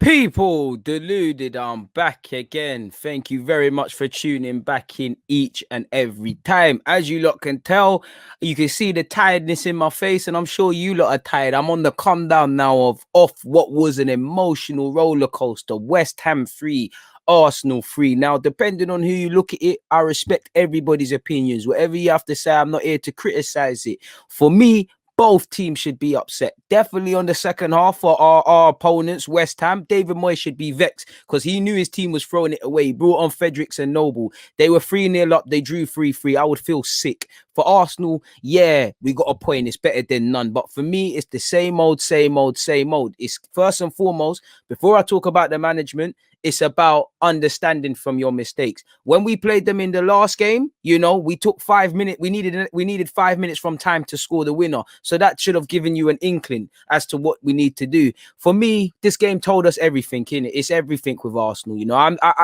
People deluded, I'm back again. Thank you very much for tuning back in each and every time. As you lot can tell, you can see the tiredness in my face, and I'm sure you lot are tired. I'm on the come down now of off what was an emotional roller coaster. West Ham 3, Arsenal 3. Now, depending on who you look at it, I respect everybody's opinions. Whatever you have to say, I'm not here to criticize it. For me, both teams should be upset. Definitely on the second half for our opponents, West Ham. David Moyes should be vexed because he knew his team was throwing it away. He brought on Fredericks and Noble. They were 3-0 up. They drew 3-3. I would feel sick. For Arsenal, yeah, we got a point. It's better than none. But for me, it's the same old, same old, same old. It's first and foremost, before I talk about the management, it's about understanding from your mistakes. When we played them in the last game, we took 5 minutes. We needed 5 minutes from time to score the winner. So that should have given you an inkling as to what we need to do. For me, this game told us everything, innit? It's everything with Arsenal.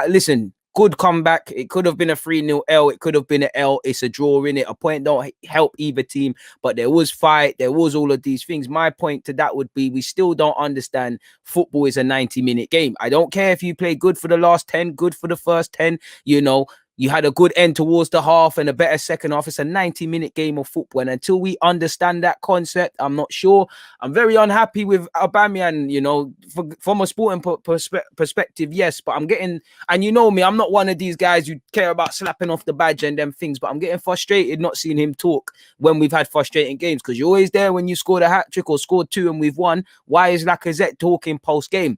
Listen. Good comeback. It could have been a 3-0 L. It could have been an L. It's a draw in it. A point don't help either team, but there was fight. There was all of these things. My point to that would be we still don't understand football is a 90-minute game. I don't care if you play good for the last 10, good for the first 10, you had a good end towards the half and a better second half. It's a 90-minute game of football. And until we understand that concept, I'm not sure. I'm very unhappy with Aubameyang, from a sporting perspective, yes. But I'm getting, and you know me, I'm not one of these guys who care about slapping off the badge and them things. But I'm getting frustrated not seeing him talk when we've had frustrating games. Because you're always there when you scored a hat-trick or scored 2 and we've won. Why is Lacazette talking post-game?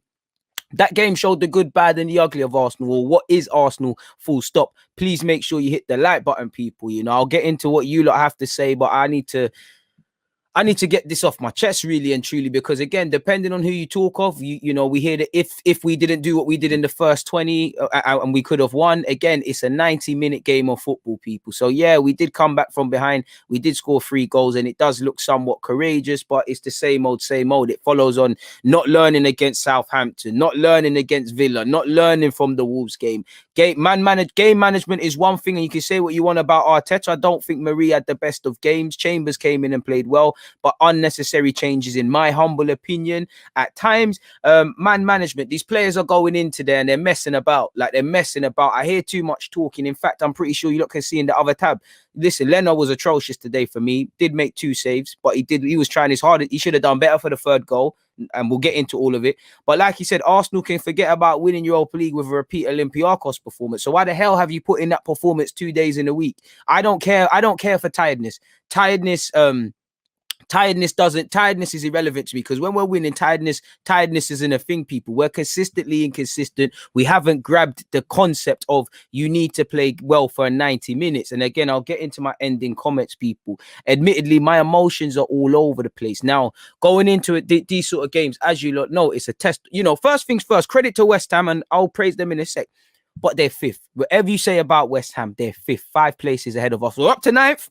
That game showed the good, bad, and the ugly of Arsenal, or what is Arsenal, full stop. Please make sure you hit the like button, people. I'll get into what you lot have to say, but I need to get this off my chest, really and truly, because again, depending on who you talk of, we hear that if we didn't do what we did in the first 20 and we could have won, again, it's a 90-minute game of football, people. So yeah, we did come back from behind. We did score 3 goals, and it does look somewhat courageous, but it's the same old, same old. It follows on not learning against Southampton, not learning against Villa, not learning from the Wolves game. Game management is one thing, and you can say what you want about Arteta. I don't think Marie had the best of games. Chambers came in and played well, but unnecessary changes, in my humble opinion, at times. Man management, these players are going into there and they're messing about. I hear too much talking. In fact, I'm pretty sure you lot can see in the other tab. Listen, Leno was atrocious today for me. Did make 2 saves, but he was trying his hardest. He should have done better for the 3rd goal, and we'll get into all of it. But like he said, Arsenal can forget about winning Europa League with a repeat Olympiacos performance. So why the hell have you put in that performance 2 days in a week? I don't care for tiredness. Tiredness is irrelevant to me, because when we're winning, tiredness isn't a thing, people. We're consistently inconsistent. We haven't grabbed the concept of you need to play well for 90 minutes. And again, I'll get into my ending comments, people. Admittedly, my emotions are all over the place. Now, going into it, these sort of games, as you lot know, it's a test. First things first, credit to West Ham, and I'll praise them in a sec. But they're 5th. Whatever you say about West Ham, they're 5th. 5 places ahead of us. We're up to 9th.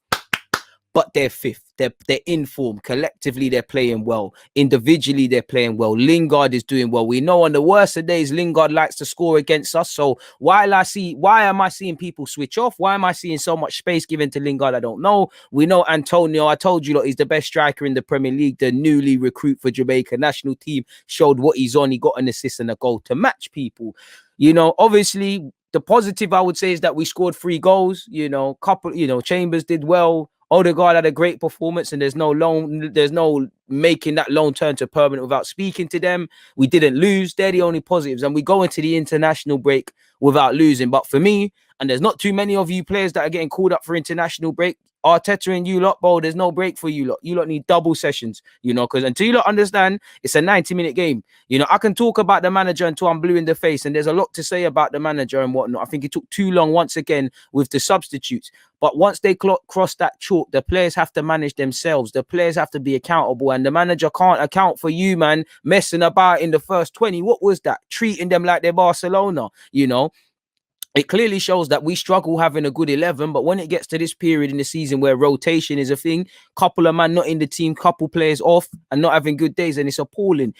But they're 5th. They're in form. Collectively, they're playing well. Individually, they're playing well. Lingard is doing well. We know on the worst of days, Lingard likes to score against us. So why am I seeing people switch off? Why am I seeing so much space given to Lingard? I don't know. We know Antonio, I told you, he's the best striker in the Premier League. The newly recruit for Jamaica national team showed what he's on. He got an assist and a goal to match, people. Obviously, the positive I would say is that we scored 3 goals. Chambers did well. Odegaard had a great performance, and there's no making that loan turn to permanent without speaking to them. We didn't lose. They're the only positives, and we go into the international break without losing. But for me, and there's not too many of you players that are getting called up for international break, Arteta and you lot, bro, there's no break for you lot. You lot need double sessions, because until you lot understand, it's a 90-minute game. I can talk about the manager until I'm blue in the face, and there's a lot to say about the manager and whatnot. I think it took too long once again with the substitutes. But once they cross that chalk, the players have to manage themselves. The players have to be accountable, and the manager can't account for you, man, messing about in the first 20. What was that? Treating them like they're Barcelona, It clearly shows that we struggle having a good 11, but when it gets to this period in the season where rotation is a thing, couple of man not in the team, couple players off and not having good days, and it's appalling,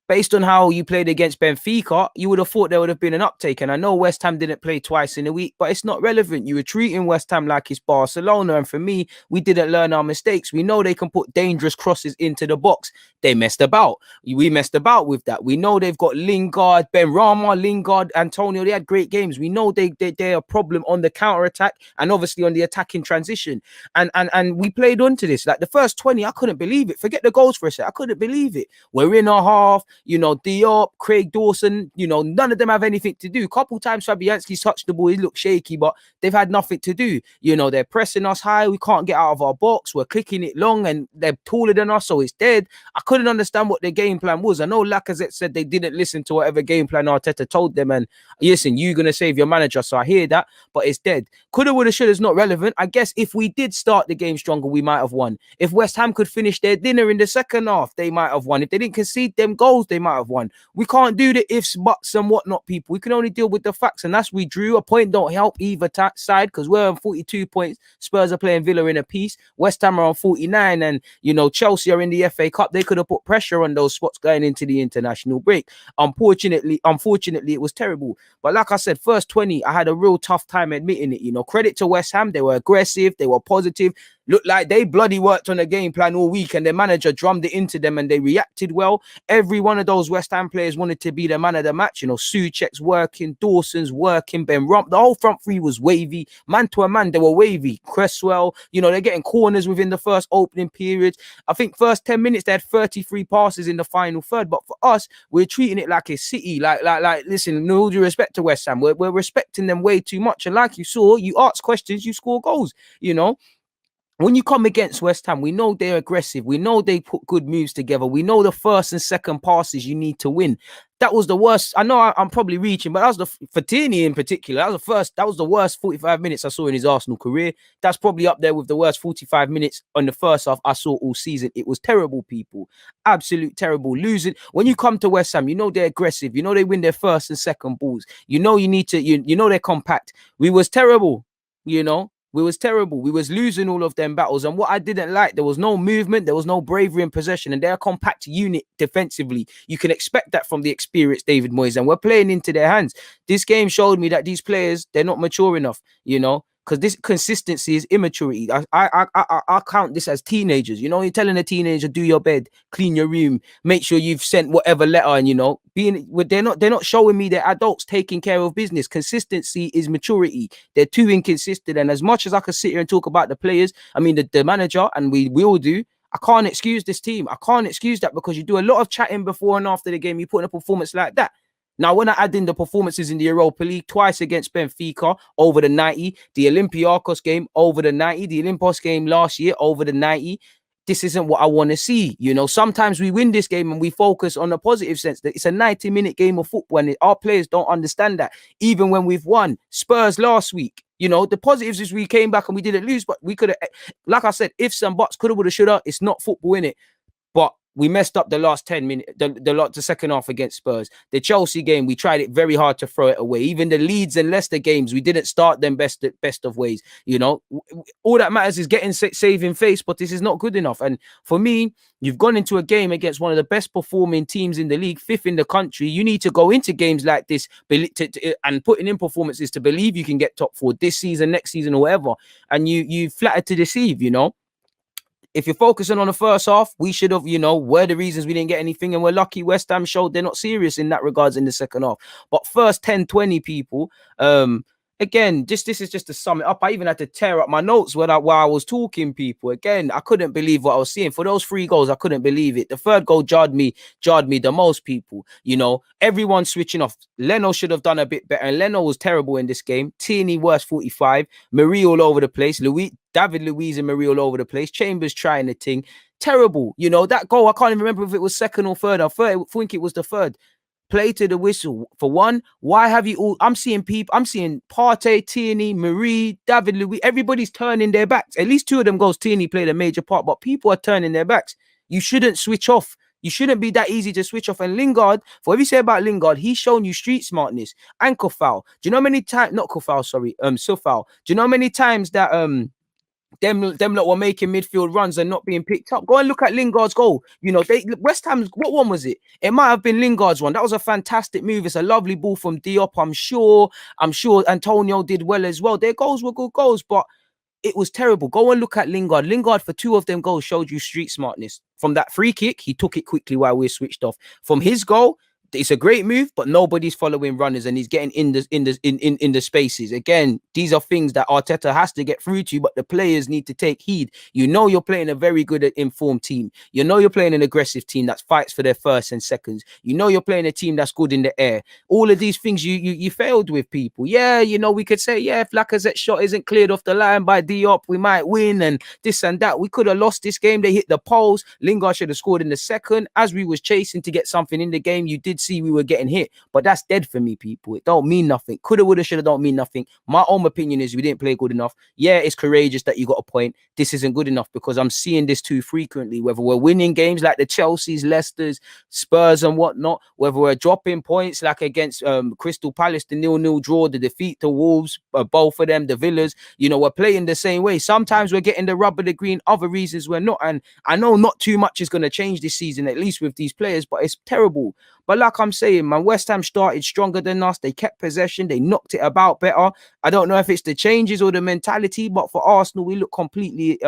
Based on how you played against Benfica, you would have thought there would have been an uptake. And I know West Ham didn't play twice in a week, but it's not relevant. You were treating West Ham like it's Barcelona. And for me, we didn't learn our mistakes. We know they can put dangerous crosses into the box. they messed about. We messed about with that. We know they've got Lingard, Ben Rama, Lingard, Antonio. They had great games. We know they're a problem on the counter attack and obviously on the attacking transition. And we played onto this. Like the first 20, I couldn't believe it. Forget the goals for a second. I couldn't believe it. We're in our half. You know, Diop, Craig Dawson. You know, none of them have anything to do. A couple times Fabianski's touched the ball. He looked shaky, but they've had nothing to do. You know, they're pressing us high. We can't get out of our box. We're clicking it long, and they're taller than us, so it's dead. I couldn't understand what their game plan was. I know Lacazette said they didn't listen to whatever game plan Arteta told them, and listen, you're gonna save your manager, so I hear that, but it's dead. Coulda, woulda, shoulda is not relevant. I guess if we did start the game stronger, we might have won. If West Ham could finish their dinner in the second half, they might have won. If they didn't concede them goals, they might have won. We can't do the ifs, buts, and whatnot, people. We can only deal with the facts, and that's we drew. A point don't help either side because we're on 42 points. Spurs are playing Villa in a piece. West Ham are on 49, and you know Chelsea are in the FA Cup. They could have put pressure on those spots going into the international break. Unfortunately, it was terrible. But like I said, first 20, I had a real tough time admitting it. You know, credit to West Ham. They were aggressive. They were positive. Looked like they bloody worked on a game plan all week, and their manager drummed it into them, and they reacted well. Every one of those West Ham players wanted to be the man of the match. You know, Souček's working, Dawson's working, Ben Rump. The whole front three was wavy. Man to a man, they were wavy. Cresswell, you know, they're getting corners within the first opening period. I think first 10 minutes, they had 33 passes in the final third. But for us, we're treating it like a City. Like, listen, no due respect to West Ham. We're respecting them way too much. And like you saw, you ask questions, you score goals, you know. When you come against West Ham, we know they're aggressive. We know they put good moves together. We know the first and second passes you need to win. That was the worst. I know I'm probably reaching, but that was for Tierney in particular. That was the worst 45 minutes I saw in his Arsenal career. That's probably up there with the worst 45 minutes on the first half I saw all season. It was terrible, people. Absolute terrible. Losing. When you come to West Ham, you know they're aggressive. You know they win their first and second balls. You know you need to, you know they're compact. We was terrible, you know. We was terrible. We was losing all of them battles. And what I didn't like, there was no movement. There was no bravery in possession. And they're a compact unit defensively. You can expect that from the experienced David Moyes. And we're playing into their hands. This game showed me that these players, they're not mature enough, you know. Because this consistency is immaturity. I count this as teenagers. You know, you're telling a teenager, do your bed, clean your room, make sure you've sent whatever letter, and you know, they're not showing me they're adults taking care of business. Consistency is maturity. They're too inconsistent. And as much as I can sit here and talk about the players, I mean the manager, and we all do, I can't excuse this team. I can't excuse that because you do a lot of chatting before and after the game. You put in a performance like that. Now, when I add in the performances in the Europa League, twice against Benfica, over the 90, the Olympiacos game, over the 90, the Olympos game last year, over the 90, this isn't what I want to see. You know, sometimes we win this game and we focus on the positive sense that it's a 90-minute game of football, and our players don't understand that. Even when we've won, Spurs last week, you know, the positives is we came back and we didn't lose, but we could have, like I said, ifs and buts, coulda, woulda, shoulda. It's not football, innit? But we messed up the last 10 minutes, the second half against Spurs. The Chelsea game, we tried it very hard to throw it away. Even the Leeds and Leicester games, we didn't start them best of ways. You know, all that matters is getting saving face, but this is not good enough. And for me, you've gone into a game against one of the best performing teams in the league, fifth in the country. You need to go into games like this and putting in performances to believe you can get top four this season, next season, or whatever. And you flattered to deceive, you know. If you're focusing on the first half, we should have, you know, were the reasons we didn't get anything. And we're lucky West Ham showed they're not serious in that regards in the second half. But first 10, 20 people, again, this is just to sum it up. I even had to tear up my notes while I was talking, people. Again, I couldn't believe what I was seeing. For those 3 goals, I couldn't believe it. The third goal jarred me the most, people. You know, everyone switching off. Leno should have done a bit better. And Leno was terrible in this game. Tierney, worst 45. Marie all over the place. David Luiz and Marie all over the place. Chambers trying the thing. Terrible. You know, that goal, I can't even remember if it was second or third. I think it was the third. Play to the whistle. For one, why have you all... I'm seeing Partey, Tierney, Marie, David Luiz. Everybody's turning their backs. At least 2 of them goals, Tierney played a major part, but people are turning their backs. You shouldn't switch off. You shouldn't be that easy to switch off. And Lingard, for what you say about Lingard, he's shown you street smartness. Ankle foul. Do you know how many times... Not foul, sorry. Foul. Do you know how many times that... them lot were making midfield runs and not being picked up? Go and look at Lingard's goal. You know, West Ham's, what one was it? It might have been Lingard's one. That was a fantastic move. It's a lovely ball from Diop. I'm sure Antonio did well as well. Their goals were good goals, but it was terrible. Go and look at Lingard. Lingard, for 2 of them goals, showed you street smartness. From that free kick, he took it quickly while we were switched off. From his goal, it's a great move, but nobody's following runners, and he's getting in the spaces. Again, these are things that Arteta has to get through to, but the players need to take heed. You know you're playing a very good informed team. You know you're playing an aggressive team that fights for their first and seconds. You know you're playing a team that's good in the air. All of these things you failed with, people. Yeah, you know, we could say, yeah, if Lacazette's shot isn't cleared off the line by Diop, we might win and this and that. We could have lost this game. They hit the poles. Lingard should have scored in the second. As we was chasing to get something in the game, you did see we were getting hit, but that's dead for me, people. It don't mean nothing. Coulda, woulda, shoulda don't mean nothing. My own opinion is we didn't play good enough. Yeah, it's courageous that you got a point. This isn't good enough because I'm seeing this too frequently, whether we're winning games like the Chelseas, Leicesters, Spurs and whatnot, whether we're dropping points like against Crystal Palace, the 0-0 draw, the defeat to Wolves, both of them, the Villas, you know, we're playing the same way. Sometimes we're getting the rub of the green, other reasons we're not. And I know not too much is going to change this season, at least with these players, but it's terrible. But like I'm saying, man, West Ham started stronger than us. They kept possession. They knocked it about better. I don't know if it's the changes or the mentality, but for Arsenal, we look completely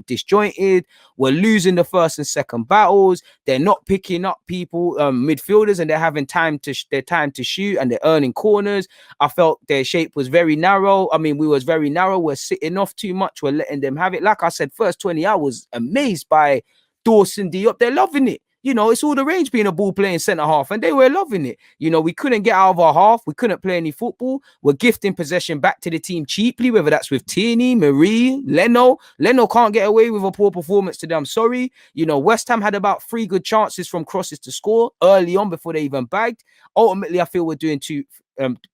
disjointed. We're losing the first and second battles. They're not picking up people, midfielders, and they're having time to shoot, and they're earning corners. I felt their shape was very narrow. I mean, we was very narrow. We're sitting off too much. We're letting them have it. Like I said, first 20, I was amazed by Dawson Diop. They're loving it. You know, it's all the range being a ball playing centre half, and they were loving it. You know, we couldn't get out of our half. We couldn't play any football. We're gifting possession back to the team cheaply, whether that's with Tierney, Marie, Leno. Leno can't get away with a poor performance today. I'm sorry. You know, West Ham had about 3 good chances from crosses to score early on before they even bagged. Ultimately, I feel we're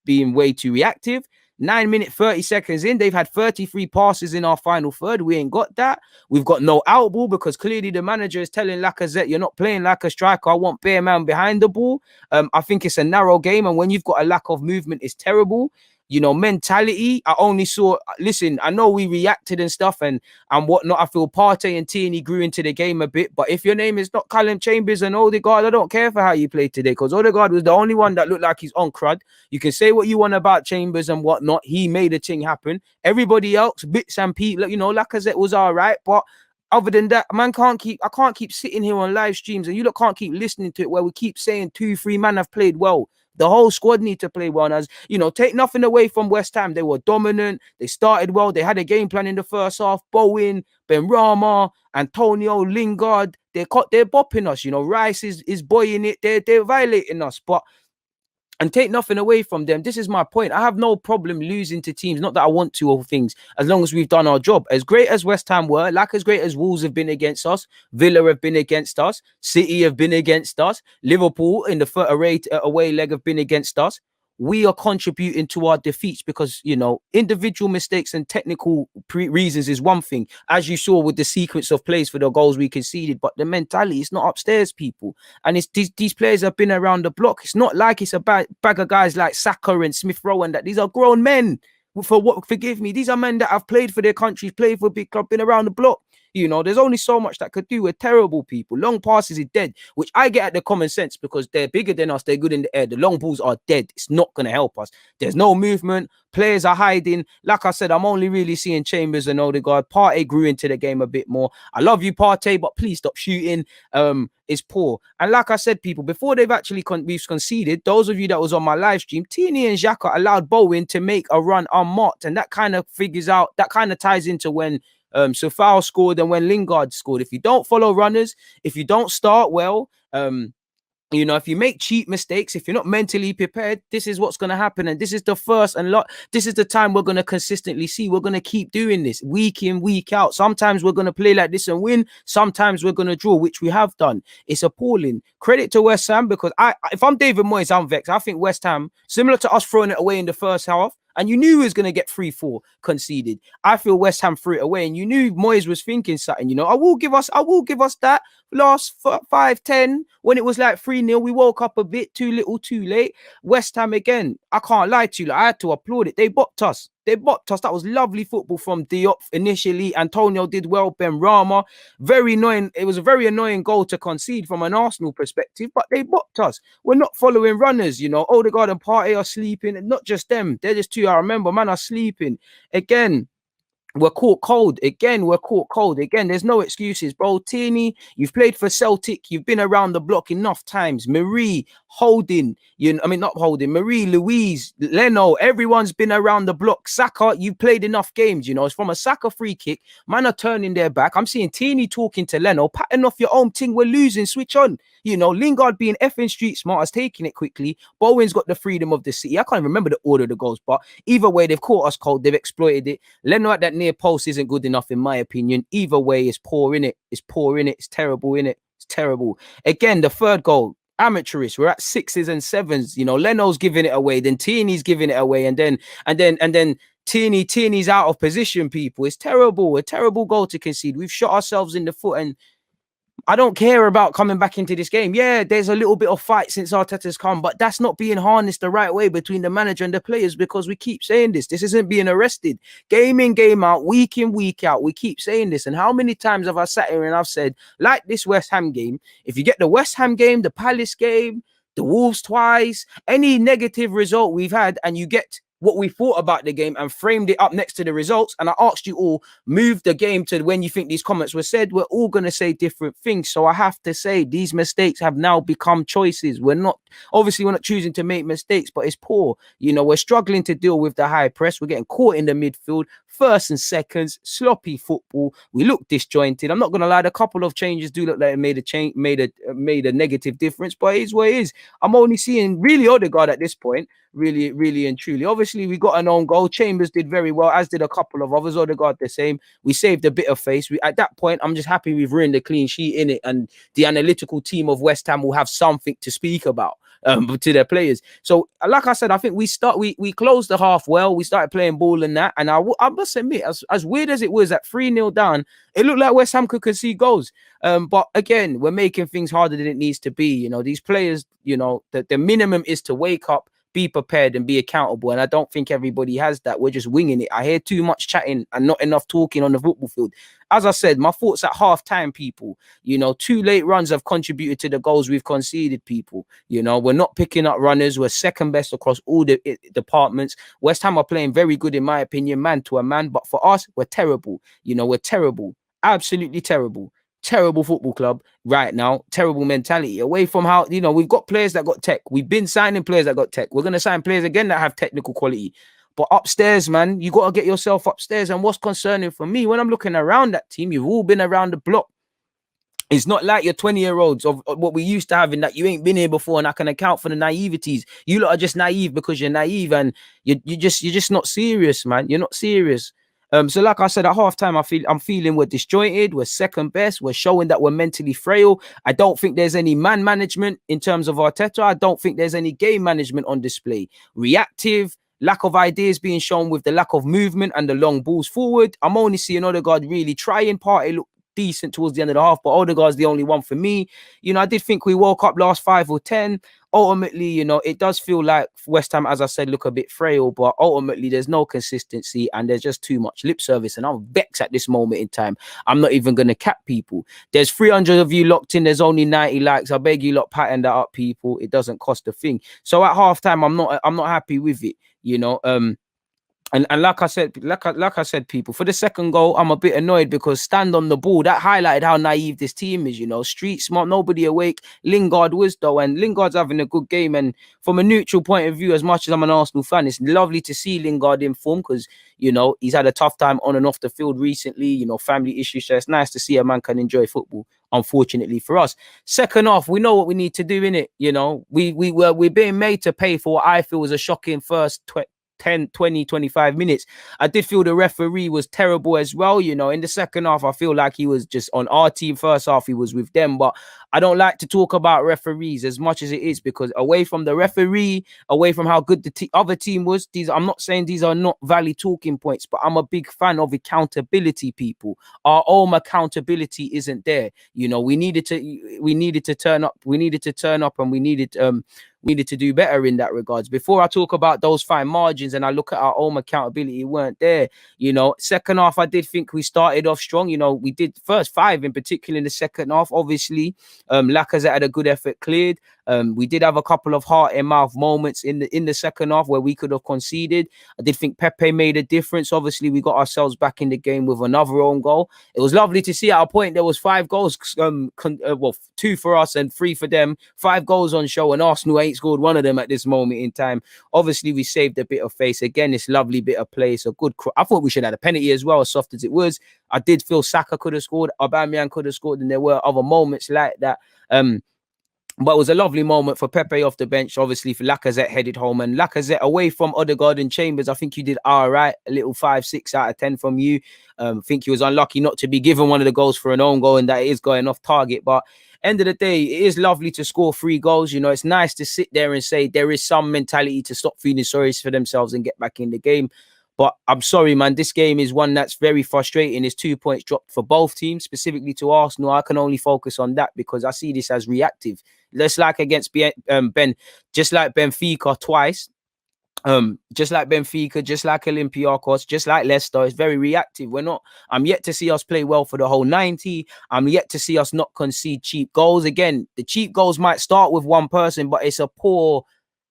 being way too reactive. 9 minutes, 30 seconds in, they've had 33 passes in our final third. We ain't got that. We've got no out ball because clearly the manager is telling Lacazette, you're not playing like a striker. I want bare man behind the ball. I think it's a narrow game, and when you've got a lack of movement, it's terrible. You know, mentality, I only saw, listen, I know we reacted and stuff and whatnot. I feel Partey and Tierney grew into the game a bit, but if your name is not Callum Chambers and Odegaard, I don't care for how you played today, because Odegaard was the only one that looked like he's on crud. You can say what you want about Chambers and whatnot. He made a thing happen. Everybody else, bits and pieces, you know, Lacazette was all right, but other than that, man, I can't keep sitting here on live streams and you lot can't keep listening to it where we keep saying 2-3 men have played well. The whole squad need to play well. And as you know, take nothing away from West Ham. They were dominant. They started well. They had a game plan in the first half. Bowen, Benrahma, Antonio, Lingard. They're bopping us. You know, Rice is buoying it. They're violating us. But and take nothing away from them. This is my point. I have no problem losing to teams. Not that I want to or things, as long as we've done our job. As great as West Ham were, like as great as Wolves have been against us, Villa have been against us, City have been against us, Liverpool in the away leg have been against us. We are contributing to our defeats because, you know, individual mistakes and technical reasons is one thing, as you saw with the sequence of plays for the goals we conceded, but the mentality is not upstairs, people. And it's these players have been around the block. It's not like it's a bag of guys like Saka and Smith Rowe and that. These are grown men. Forgive me, these are men that have played for their countries, played for a big club, been around the block. You know, there's only so much that could do. We're terrible, people. Long passes is dead, which I get at the common sense because they're bigger than us. They're good in the air. The long balls are dead. It's not going to help us. There's no movement. Players are hiding. Like I said, I'm only really seeing Chambers and Odegaard. Partey grew into the game a bit more. I love you, Partey, but please stop shooting. It's poor. And like I said, people, before they've actually we've conceded, those of you that was on my live stream, Tierney and Xhaka allowed Bowen to make a run unmarked. And that kind of ties into when Sofao scored and when Lingard scored. If you don't follow runners, if you don't start well, you know, if you make cheap mistakes, if you're not mentally prepared, this is what's going to happen. And this is the first this is the time we're going to consistently see. We're going to keep doing this week in, week out. Sometimes we're going to play like this and win. Sometimes we're going to draw, which we have done. It's appalling. Credit to West Ham, because if I'm David Moyes, I'm vexed. I think West Ham, similar to us throwing it away in the first half, and you knew he was going to get 3-4 conceded. I feel West Ham threw it away, and you knew Moyes was thinking something. You know, I will give us that last 5-10 when it was like 3-0. We woke up a bit too little, too late. West Ham again. I can't lie to you. Like, I had to applaud it. They bopped us. That was lovely football from Diop initially. Antonio did well. Benrahma, very annoying. It was a very annoying goal to concede from an Arsenal perspective, but they bopped us. We're not following runners, you know. Odegaard and Partey are sleeping, and not just them. They're just two. I remember, man, are sleeping again. we're caught cold again. We're caught cold again. There's no excuses, bro. Tierney, you've played for Celtic. You've been around the block enough times. Marie, Holding, I mean not Holding. Marie, Louise, Leno. Everyone's been around the block. Saka, you played enough games. It's from a Saka free kick. Man are turning their back. I'm seeing Tierney talking to Leno, patting off your own thing. We're losing. Switch on. Lingard being effing street smart, has taken it quickly. Bowen's got the freedom of the city. I can't remember the order of the goals, but either way, they've caught us cold. They've exploited it. Leno at that near post isn't good enough, in my opinion. Either way, it's poor in it. It's poor in it. It's terrible in it. It's terrible. Again, the third goal, amateurish. We're at 6s and 7s. Leno's giving it away, then Tierney's giving it away, and then Tierney's out of position. People, it's terrible. A terrible goal to concede. We've shot ourselves in the foot, and I don't care about coming back into this game. Yeah, there's a little bit of fight since Arteta's come, but that's not being harnessed the right way between the manager and the players, because we keep saying this. This isn't being arrested. Game in, game out, week in, week out. We keep saying this. And how many times have I sat here and I've said, like this West Ham game, if you get the West Ham game, the Palace game, the Wolves twice, any negative result we've had, and you get what we thought about the game and framed it up next to the results, and I asked you all, move the game to when you think these comments were said, we're all going to say different things. So I have to say, these mistakes have now become choices. We're not choosing to make mistakes, but it's poor. We're struggling to deal with the high press. We're getting caught in the midfield, first and seconds, sloppy football. We look disjointed. I'm not going to lie, a couple of changes do look like it made a negative difference, but it is what it is. I'm only seeing really Odegaard at this point, really, really and truly. Obviously, we got an own goal. Chambers did very well, as did a couple of others. Odegaard the same. We saved a bit of face. At that point, I'm just happy we've ruined the clean sheet in it, and the analytical team of West Ham will have something to speak about to their players. So, like I said, I think we closed the half well. We started playing ball and that, and I must admit, as weird as it was at 3-0 down, it looked like West Ham could concede goals. But again, we're making things harder than it needs to be. These players, the minimum is to wake up, be prepared, and be accountable. And I don't think everybody has that. We're just winging it. I hear too much chatting and not enough talking on the football field. As I said, my thoughts at half-time, people. 2 late runs have contributed to the goals we've conceded, people. We're not picking up runners. We're second best across all the departments. West Ham are playing very good, in my opinion, man to a man. But for us, we're terrible. We're terrible. Absolutely terrible. Terrible football club right now. Terrible mentality. Away from how, we've got players that got tech. We've been signing players that got tech. We're going to sign players again that have technical quality. But upstairs, man, you got to get yourself upstairs. And what's concerning for me, when I'm looking around that team, you've all been around the block. It's not like your 20-year-olds of what we used to have, in that you ain't been here before, and I can account for the naiveties. You lot are just naive because you're naive, and you're just not serious, man. You're not serious. So like I said, at halftime, I'm feeling we're disjointed. We're second best. We're showing that we're mentally frail. I don't think there's any man management in terms of Arteta. I don't think there's any game management on display. Reactive, lack of ideas being shown with the lack of movement and the long balls forward. I'm only seeing Odegaard really trying. Partey look decent towards the end of the half, but Odegaard's the only one for me. I did think we woke up last 5 or 10. Ultimately, it does feel like West Ham, as I said, look a bit frail, but ultimately there's no consistency and there's just too much lip service, and I'm vexed at this moment in time. I'm not even going to cap people. There's 300 of you locked in. There's only 90 likes. I beg you lot, pattern that up, people. It doesn't cost a thing. So at halftime, I'm not happy with it, And like I said, people, for the second goal, I'm a bit annoyed because stand on the ball. That highlighted how naive this team is, street smart, nobody awake. Lingard was, though, and Lingard's having a good game. And from a neutral point of view, as much as I'm an Arsenal fan, it's lovely to see Lingard in form because, he's had a tough time on and off the field recently, family issues. So it's nice to see a man can enjoy football, unfortunately for us. Second half, we know what we need to do in it. We're being made to pay for what I feel was a shocking first 10, 20, 25 minutes. I did feel the referee was terrible as well. In the second half, I feel like he was just on our team. First half, he was with them. But I don't like to talk about referees as much as it is, because away from the referee, away from how good the other team was, I'm not saying these are not valid talking points, but I'm a big fan of accountability, people. Our own accountability isn't there. We needed to turn up. We needed to do better in that regards. Before I talk about those fine margins and I look at our own accountability, it weren't there. Second half, I did think we started off strong. We did first 5 in particular in the second half. Obviously, Lacazette had a good effort cleared. We did have a couple of heart and mouth moments in the second half where we could have conceded. I did think Pepe made a difference. Obviously, we got ourselves back in the game with another own goal. It was lovely to see at a point there was 5 goals, 2 for us and 3 for them. 5 goals on show, and Arsenal ain't scored one of them at this moment in time. Obviously, we saved a bit of face. Again, this lovely bit of play. So good. I thought we should have had a penalty as well, as soft as it was. I did feel Saka could have scored, Aubameyang could have scored, and there were other moments like that. But it was a lovely moment for Pepe off the bench, obviously, for Lacazette headed home. And Lacazette away from Odegaard and Chambers, I think you did all right. A little 5, 6 out of 10 from you. I think you was unlucky not to be given one of the goals for an own goal, and that is going off target. But end of the day, it is lovely to score 3 goals. You know, it's nice to sit there and say there is some mentality to stop feeling sorry for themselves and get back in the game. But I'm sorry, man, this game is one that's very frustrating. It's 2 points dropped for both teams, specifically to Arsenal. I can only focus on that because I see this as reactive. Just like against just like Benfica twice, just like Benfica, just like Olympiacos, just like Leicester, it's very reactive. I'm yet to see us play well for the whole 90. I'm yet to see us not concede cheap goals. Again, the cheap goals might start with one person, but it's a poor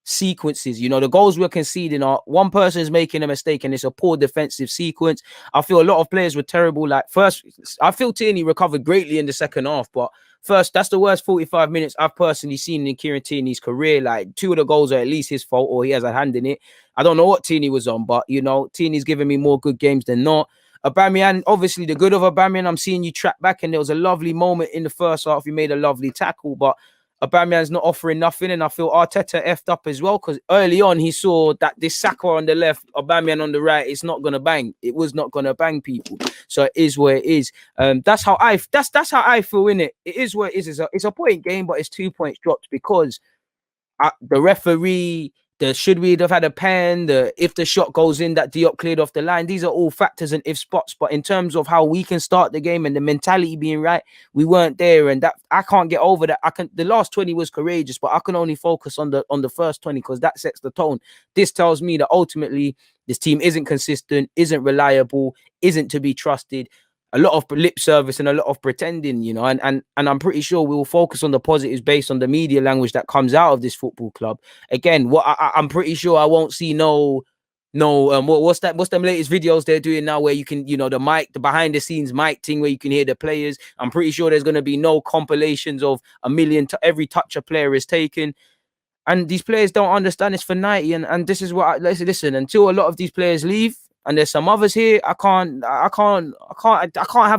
sequences. You know, the goals we're conceding are one person's making a mistake and it's a poor defensive sequence. I feel a lot of players were terrible. Like first, I feel Tierney recovered greatly in the second half, but first, that's the worst 45 minutes I've personally seen in Kieran Tierney's career. Like 2 of the goals are at least his fault or he has a hand in it. I don't know what Tierney was on, but you know, Tierney's giving me more good games than not. Aubameyang, obviously the good of Aubameyang, I'm seeing you track back, and there was a lovely moment in the first half. You made a lovely tackle, but Aubameyang's not offering nothing, and I feel Arteta effed up as well because early on he saw that this Saka on the left, Aubameyang on the right, it's not gonna bang. It was not gonna bang, people. So it is where it is. That's how I feel in it. It is where it is. It's a point game, but it's 2 points dropped because the referee. Should we have had a pen? If the shot goes in, that Diop cleared off the line. These are all factors and if spots. But in terms of how we can start the game and the mentality being right, we weren't there, and that I can't get over that. The last 20 was courageous, but I can only focus on the first 20 because that sets the tone. This tells me that ultimately this team isn't consistent, isn't reliable, isn't to be trusted. A lot of lip service and a lot of pretending, you know, and I'm pretty sure we will focus on the positives based on the media language that comes out of this football club. Again, I'm pretty sure I won't see what's them latest videos they're doing now where you can, you know, the behind the scenes mic thing where you can hear the players. I'm pretty sure there's going to be no compilations of every touch a player is taken. And these players don't understand it's for 90. And this is what listen, until a lot of these players leave, and there's some others here, I can't have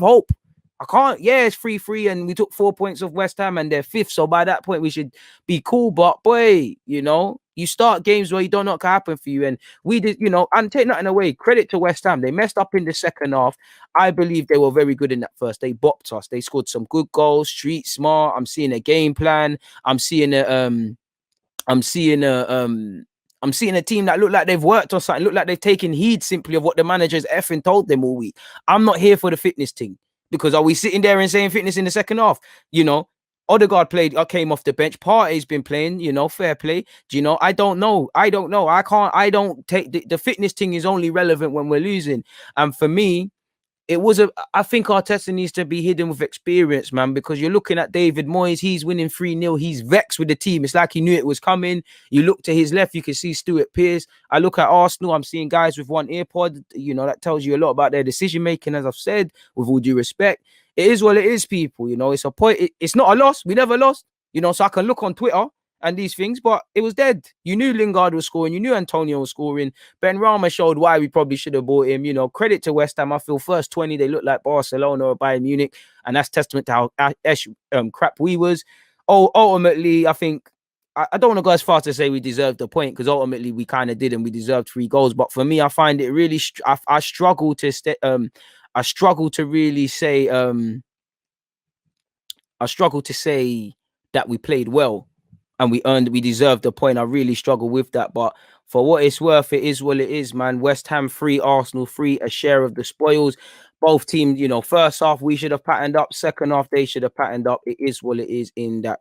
hope. I can't. Yeah, it's 3-3, and we took 4 points off West Ham, and they're 5th. So by that point, we should be cool. But boy, you know, you start games where you don't know what can happen for you, and we did. You know, and take nothing away. Credit to West Ham. They messed up in the second half. I believe they were very good in that first. They bopped us. They scored some good goals. Street smart. I'm seeing a game plan. I'm seeing a team that look like they've worked on something, look like they've taken heed simply of what the manager's effing told them all week. I'm not here for the fitness thing because are we sitting there and saying fitness in the second half? You know, Odegaard came off the bench. Partey's been playing, you know, fair play. Do you know? I don't know. I don't take the fitness thing is only relevant when we're losing. And for me, I think Arteta needs to be hidden with experience, man, because you're looking at David Moyes. He's winning 3-0. He's vexed with the team. It's like he knew it was coming. You look to his left, you can see Stuart Pearce. I look at Arsenal, I'm seeing guys with one earpod. You know, that tells you a lot about their decision making, as I've said, with all due respect. It is what it is, people. You know, it's a point. It's not a loss. We never lost. You know, so I can look on Twitter and these things, but it was dead. You knew Lingard was scoring. You knew Antonio was scoring. Ben Rama showed why we probably should have bought him. You know, credit to West Ham. I feel first 20, they look like Barcelona or Bayern Munich, and that's testament to how crap we was. Ultimately, I think, I don't want to go as far to say we deserved the point, because ultimately we kind of did, and we deserved 3 goals. But for me, I find it really, I struggle to really say, I struggle to say that we played well and we deserved the point. I really struggle with that. But for what it's worth, it is what it is, man. West Ham 3, Arsenal 3, a share of the spoils. Both teams, you know, first half we should have patterned up. Second half they should have patterned up. It is what it is in that